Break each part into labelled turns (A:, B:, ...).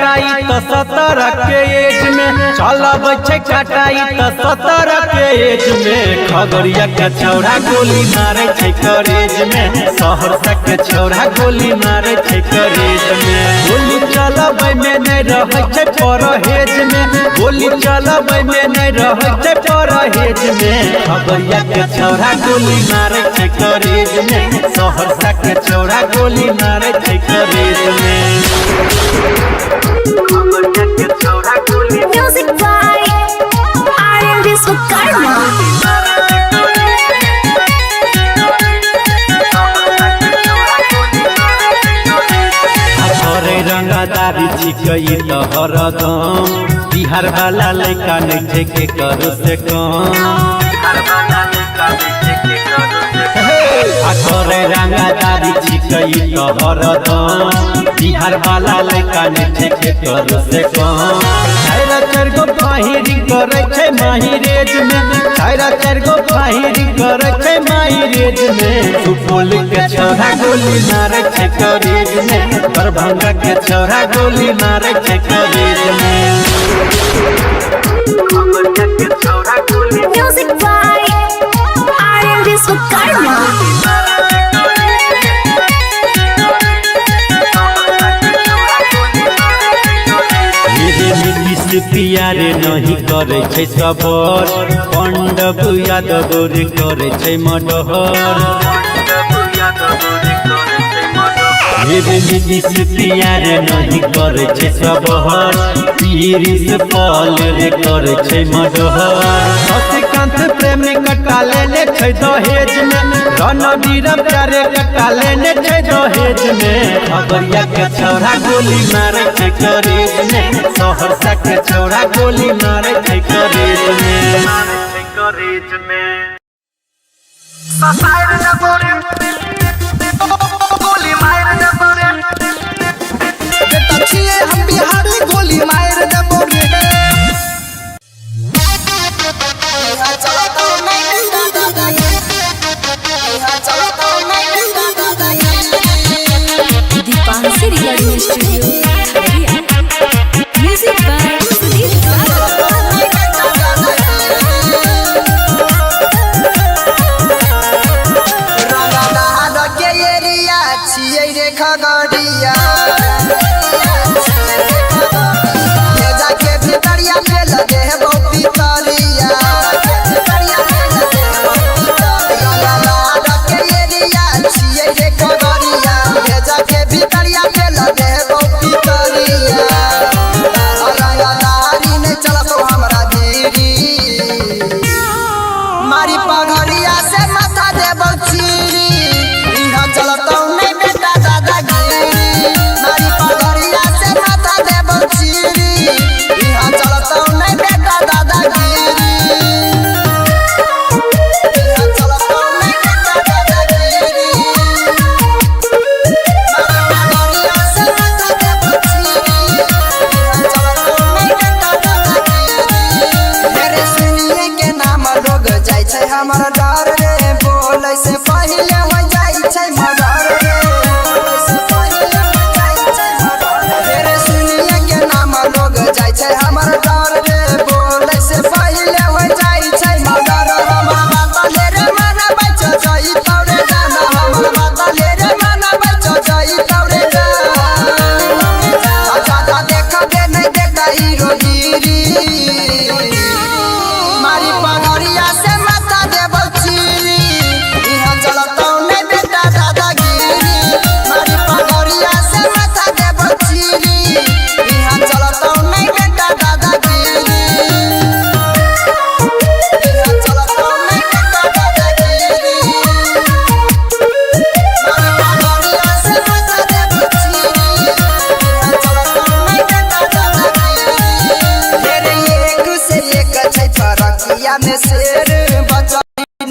A: कटाई तो 17 के एज में चलब छे कटाई तो 17 के एज में खगड़िया के छौड़ा गोली मारे छे करेज में सहरसा के छौड़ा गोली मारे छे करेज में गोली चलब में नहीं रहे छे परहेज में गोली चलब में नहीं रहे छे परहेज में खगड़िया के छौड़ा गोली मारे छे करेज में सहरसा के छौड़ा गोली मारे छे करेज में
B: Music by Aryan Vishwakarma.
A: रंगदारी छिकई तो हरदम बिहार वाला लड़का नहीं थे के करो से कम करे रंगदारी छिकई तो हरदम बिहार वाला लड़का नहीं थे के करो से कम छायरा चरगो फाहिरी करे छे माहिरेज में छायरा चरगो फाहिरी करे छे माहिरेज में सुपौल के छौड़ा गोली मारे छे करेज में दरभंगा के छौड़ा गोली मारे छे करेज में
B: Music by Aryan Vishwakarma.
A: प्यारे नहीं करे छे सबर पंडब यादव रे करे छे मडहर प्यारे नहीं करे छे सबहर पीरिस पल रे करे छे मडहर शशिकांत प्रेमी कटा लेने छे दहेज में रणवीर प्यारे कटा लेने छे दहेज में खगड़िया के छौड़ा गोली मारे छे करेज में सहरसा के छौड़ा गोली मारे छे करेज में
C: हम बिहारी गोली मार देबो रे
B: Deepansi Recording Studio, Khagadiya. Music by Sudeep
C: Khagaria मारी पगड़िया से माथा देबो चीरी इहा चलतौ नहीं बेटा दादागिरी मारी पगड़िया से माथा देबो चीरी इहा चलतौ नहीं बेटा दादागिरी इहा चलतौ नहीं बेटा दादागिरी पगड़िया से माथा देबो चीरी इहा चलतौ नहीं बेटा दादागिरी मेरे सुनिए के नाम लोग जाय छै हमर डर रे बोलै से पहिले हो जाय छै मर्डर रे बोलै से पहिले हो जाय छै मर्डर तेरे सुनिए के नाम लोग जाय छै हमर डर रे बोलै से पहिले हो जाय छै मर्डर हमर बात ले रे माना बच जाई तौरे जाना हमर बात ले रे माना बच जाई तौरे जाना अच्छा देख दे नहीं देखा हीरोगिरी मारी पगड़िया से माथा देबो चीरी इहा चलतौ नहीं बेटा दादागिरी मारी पगड़िया से माथा देबो चीरी इहा चलतौ नहीं बेटा दादागिरी इहा चलतौ नहीं बेटा दादागिरी मारी पगड़िया से माथा देबो चीरी इहा चलतौ नहीं बेटा दादागिरी मेरे एक से एक छै फरकिया में शेर बचा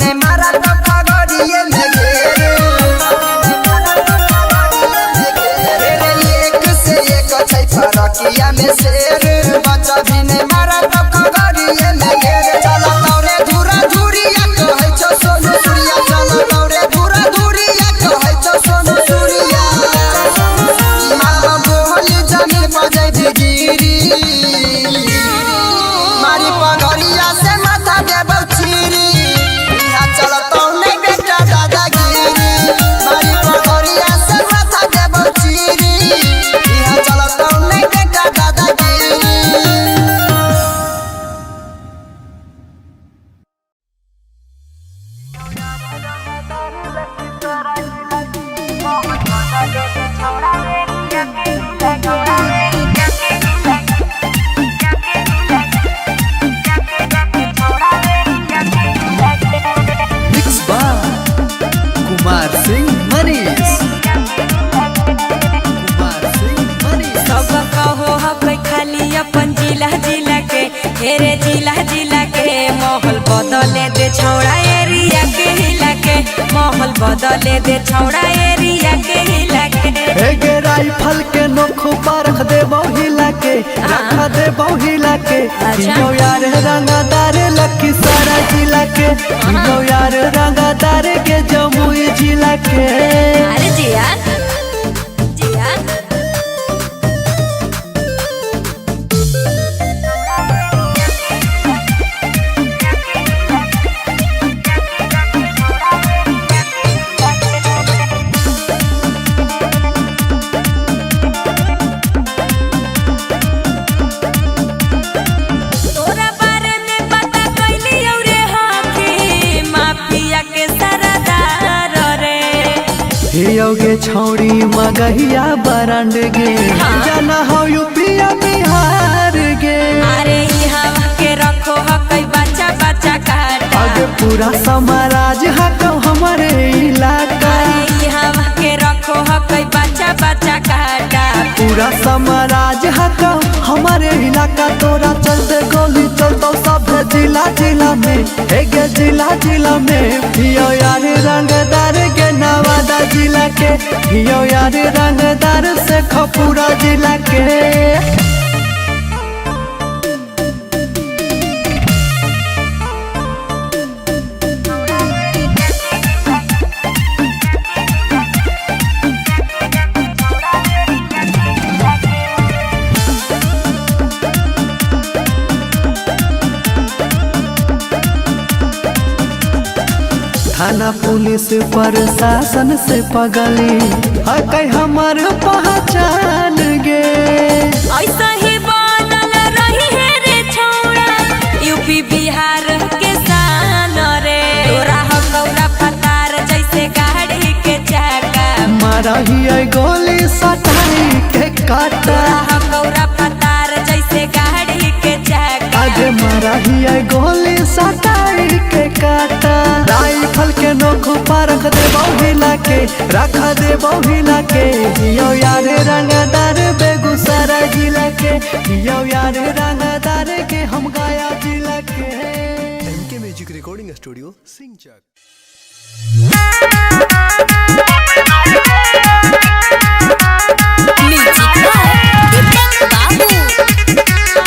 C: नहीं मारा तो खगड़िए में घेर मेरे एक से एक छै फरकिया में शेर बचा भी नहीं मारा तो खगड़िए में घेर चला तौरे धूरा धूरिया कहै छौ सोनू सूर्या चला तौरे धूरा धूरिया कहै छौ सोनू सूर्या मां बोली जमीन पर भी गिरी मारी पगड़िया से माथा देबो चीरी यहाँ चलतो नहीं बेटा दादागिरी मारी पगड़िया से माथा देबो चीरी यहाँ चलतो नहीं बेटा दादागिरी
A: कुमार सिंह मनीष
B: सब कहो हकै खाली अपन जिला जिला के हेरे जिला जिला के माहौल बदले दे छौड़ा एरिया के हिला के माहौल बदले दे छौड़ा एरिया के हिला के
A: एगे राइफल के नोखो पर रख दे बहुला के रख दे बहुला के यो यार रंगदार लकी सारा जिला के यो यार रंगदार के जमुई जिला के
B: अरे जिया जिया तोरा बारे में पता कैली औरे हकी माफिया के सरदार रे
A: हियोगे छौड़ी मगहिया बरंड गे जाना हो यूपीया बिहार गे
B: अरे यहाँ के रखो हकै बच्चा बच्चा काटा
A: आगे पूरा समाराज हको हमारे इलाका
B: अरे यहाँ के रखो हकै बच्चा बच्चा काटा
A: पूरा समाराज हको हमारे इलाका तोरा चलते गोली चलतो सब जिला जिला में एगे जिला जिला में हियो यार रंगदार के नवादा जिला के हियो यार रंगदार से खपूरा जिला के थाना पुलिस प्रशासन से पगली हकै हमार पहचान गे
B: ऐसा ही बनल रही है रे छौड़ा यूपी बिहार के शान रे तोरा हकौरा फतार जैसे गाड़ी के चाका
A: मारा ही गोली सटाई के काटा
B: तोरा हकौरा फतार जैसे गाड़ी के चाका
A: आगे मारा ही गोली सटाई के काटा राइफल के नोखो पर रख दे बहुला के रख दे बहुला के यो यार रंगदार बेगूसराय जिला के यो यार रंगदार के हम गया जिला के
D: एमके म्यूजिक रिकॉर्डिंग स्टूडियो सिंचक
B: म्यूजिक बाय दीपक बाबू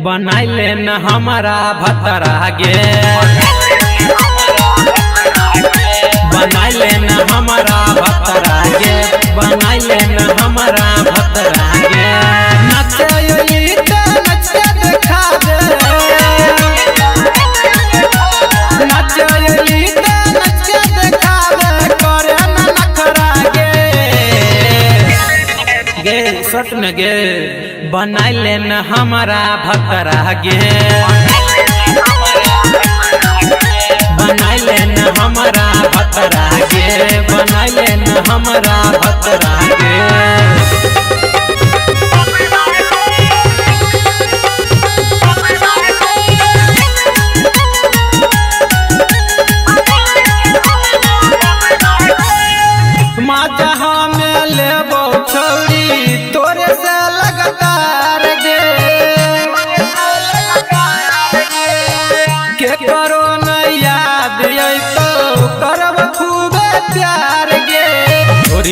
A: बनाइले न हमारा भतरा गे बनाइले न हमारा भतरा गे बनाइले न हमारा भतरा गे नचैली त नच के देखा दे नचैली त नच के देखा दे करे न नखरा गे गे सट न गे बनाइले न हमारा भतरा गे बनाइले न हमारा भतरा गे बनाइले न हमारा भतरा गे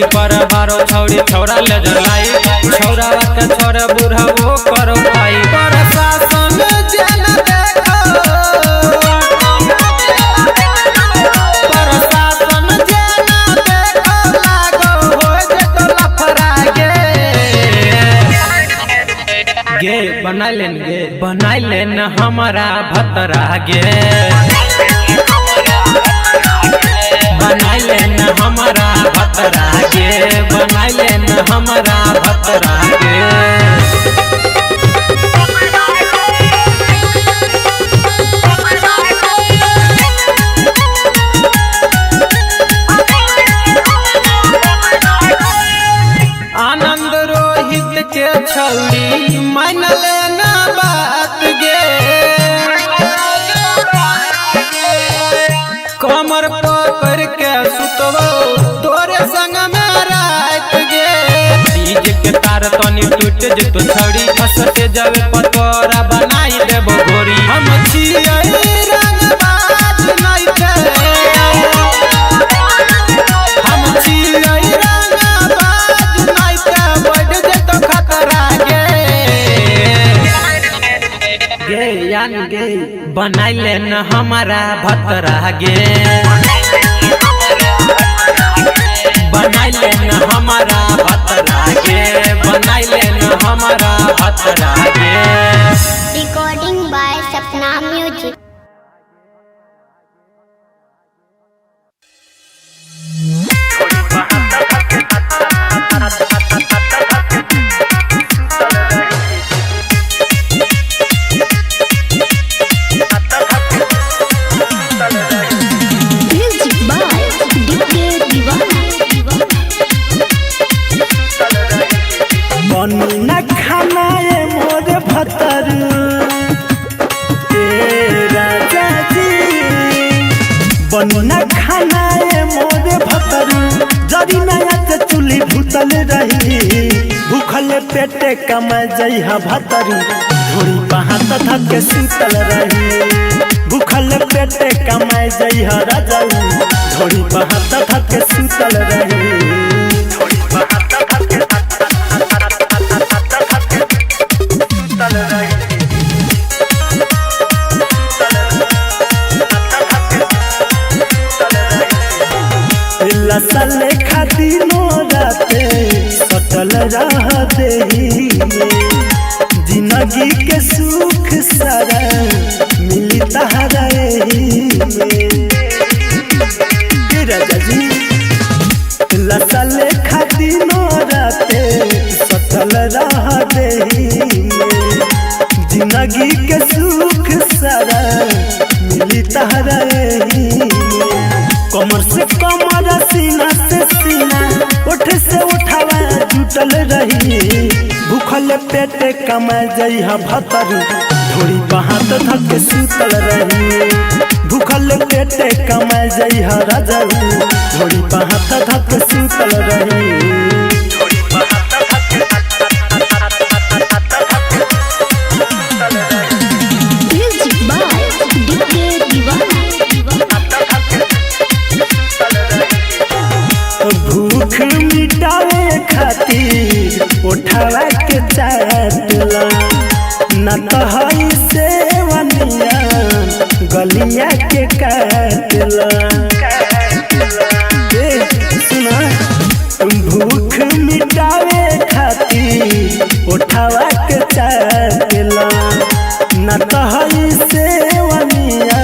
A: ढोरी पर बारो छौरी छौरा ले जलाई छौरा के छोरे बूढ़ा वो करो भाई प्रशासन जेल देखो प्रशासन जेल देखो लागो हो जे तो लफड़ा गे बनाई लेन हमारा भतरा गे बनाई लेन हमारा भतरा गे बनाई लेन हमारा भतरा गे आनंद रोहित के छौरी मान लेना बात गे कमर पकड़ के सुतबो तोरे संग में रात गे डीजे के तार तनी टूट जतो छौरी फसते जावे पतोरा बनाई देबो गोरी हम छियै रंगबाज नहीं थे हम छियै रंगबाज नहीं थे बढ़ जतो खतरा गे यान गे बनाई लेन हमारा भतरा गे बनाई लेन हमारा भतरा गे बनाई लेन हमारा भतरा गे
E: Recording by Sapna Music.
F: Music by DJ Diwan.
G: बनी न खाना ये मोर भतर राजा जी बनी न खाना ये मोर भतर जरी नया से चूल्ही भूतल रही भूखल पेटे कमा जइहा भतर धोरी पहात थक सुतल रही भूखल पेटे कमा जइहा राजा धोरी पहात थक सुतल रही लसले खातिनो राते सटल रह देही जिंदगी के सुख सारा मिली तहरा एही में राजा जी लसले खातिनो राते सटल रह देही जिंदगी के सुख सारा मिली तहरा एही में कमर से कमर सीना से सीना उठ से उठावा जुटल रही भूखल पेटे कमा जइहा भतर धोरी बहात थक सुतल रही भूखल पेटे कमा जइहा राजा धोरी बहात थक सुतल रही
F: Music by DJ Diwan.
G: भूख मिटावे खातिर उठावा के चाटला न तो हई सेवनिया गलिया के काटला सुना भूख मिटावे खातिर उठावा के चाटला न तो हई सेवनिया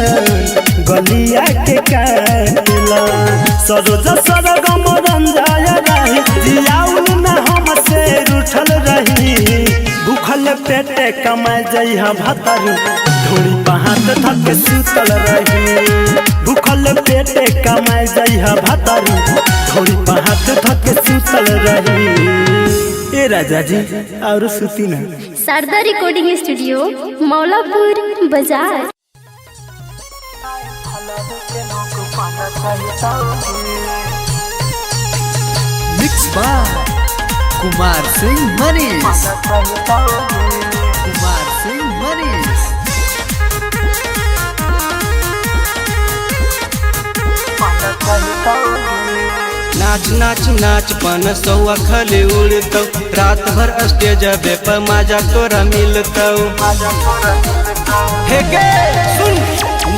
G: गलिया के काटला सरोज सरगम रंजाय रही जियाउल न हमसे रूठल रही भूखल पेटे कमा जइहा भतर धोरी बहात थक सुतल रही भूखल पेटे कमा जइहा भतर धोरी बहात थक सुतल रही ए राजा जी और सुती ना
F: शारदा रिकॉर्डिंग स्टूडियो मौलापुर बाजार.
D: मिक्स बाय कुमार सिंह मनीष
A: ना नाच नाच नाच पन सौआ खले उड़तौ रात भर स्टेज पे मजा तोरा मिलतौ हे गे सुन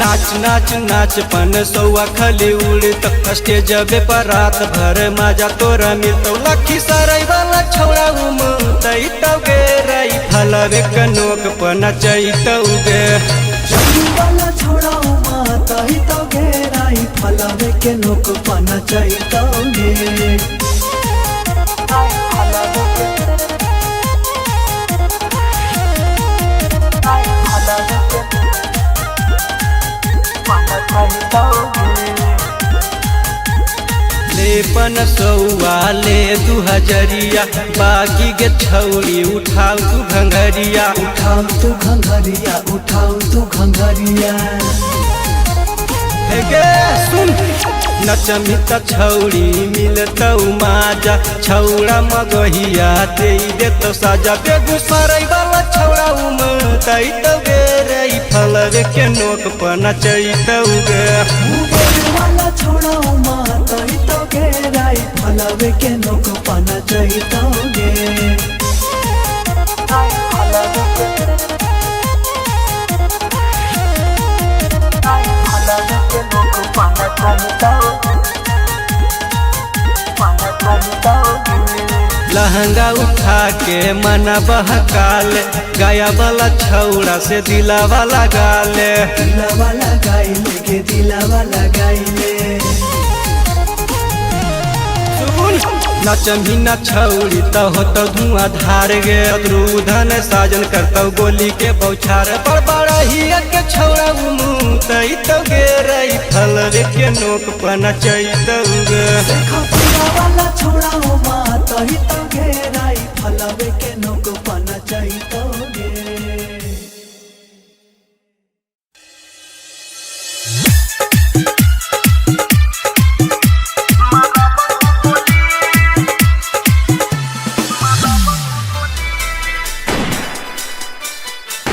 A: नाच नाच नाच पन सौआ खले उड़तौ स्टेज पे रात भर मजा तोरा मिलतौ लखी सराय वाला छौड़ा उमतैतौ गे रई फलवे कनोक पन चैतौ गे
G: वाला छोड़ा माता ही तो घेराई फलावे के नोक पाना चाहिए
A: लेपन सौआ ले 2000 बाकी के छौड़ी उठाओ तू घंघरिया
G: उठाओ तू घंघरिया उठाओ तू घंघरिया
A: हे गे सुन नचमी त छौड़ी मिलतौ माजा छौड़ा मगहिया दे देतौ साजा बेगूसराय वाला छौड़ा उमतैतौ गे रई फलवे के नोक पन चैतौ गे
G: वाला छोड़ा माता ही तो घेराई फलावे के नोक पाना चाहिए
A: लहंगा उठा के मना बहकाल गाया वाला छौड़ा से दिला वाला गाले
G: दिला वाला गाइले के दिला वाला गाइले
A: नचमी न छौड़ी त होतौ धुआं धार गे अद्रुधन साजन करतौ गोली के बौछार पर बड़ा ही के छौड़ा उमतैतौ गे रई फलवे के नोक पन चैतौ गे
G: वाला छोड़ा माता ही तो घेराई फलावे के नोक पाना चाहिए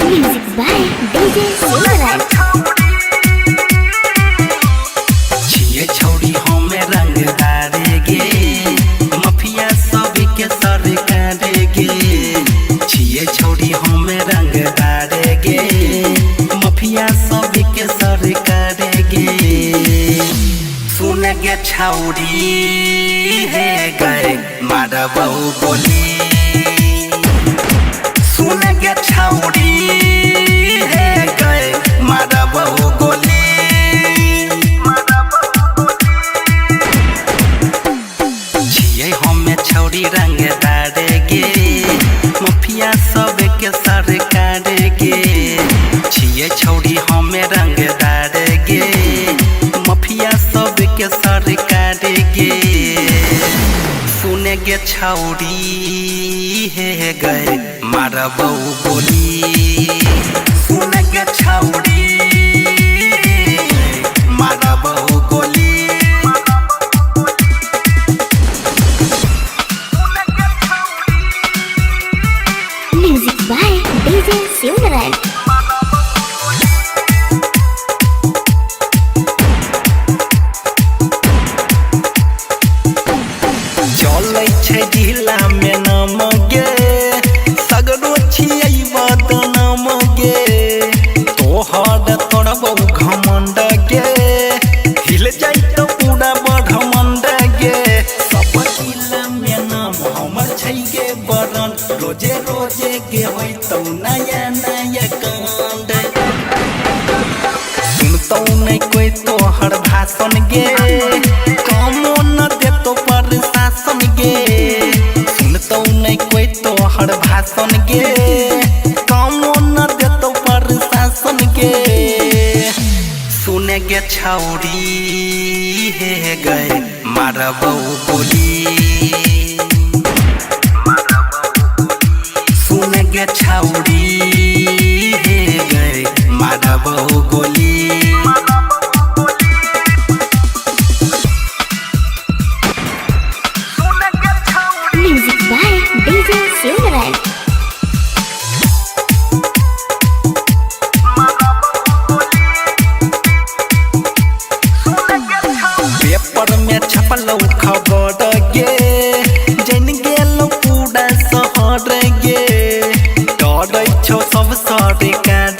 F: Music by DJ Silverite.
H: छिए छौड़ी हमें रंग डारेगे मफिया सभी के सरकार गे छिए छौड़ी हमें रंग डारेगे मफिया सभी के सरकार गे सुन गे छौड़ी है गए मारबौ गोली सुन गे छौड़ी है गए मारबौ गोली छिए हमें छौड़ी रंग डारेगे मफिया सब के सरकार गे छिए छौड़ी हमें रंग डारेगे मफिया सब के सरकार गे सुन गे छौड़ी है गए मारबौ गोली सुन गे छौड़ी मारबौ गोली
F: Music by DJ Silverite.
H: चलै छै जिला में नाम गे सगरो छियै बदनाम गे तोहर तोड़बौ घमंड गे हिल जाइतौ पूरा ब्रह्मंड गे सब जिला में नाम हमर छै गे बरन रोजे रोजे गे होइतौ नया नया कांड सुनतौ नहीं कोई तोहर भाषण गे कामो न देतो प्रशासन गे सुनतौ नहीं कोई तोहर भाषण गे कामो न देतो प्रशासन गे सुन गे छौड़ी है गए मारबौ गोली सुन गे छौड़ी है गए मारबौ गोली
F: Music by DJ Silverite.
H: Paper में छपलौ खबर छौ सब सरे कार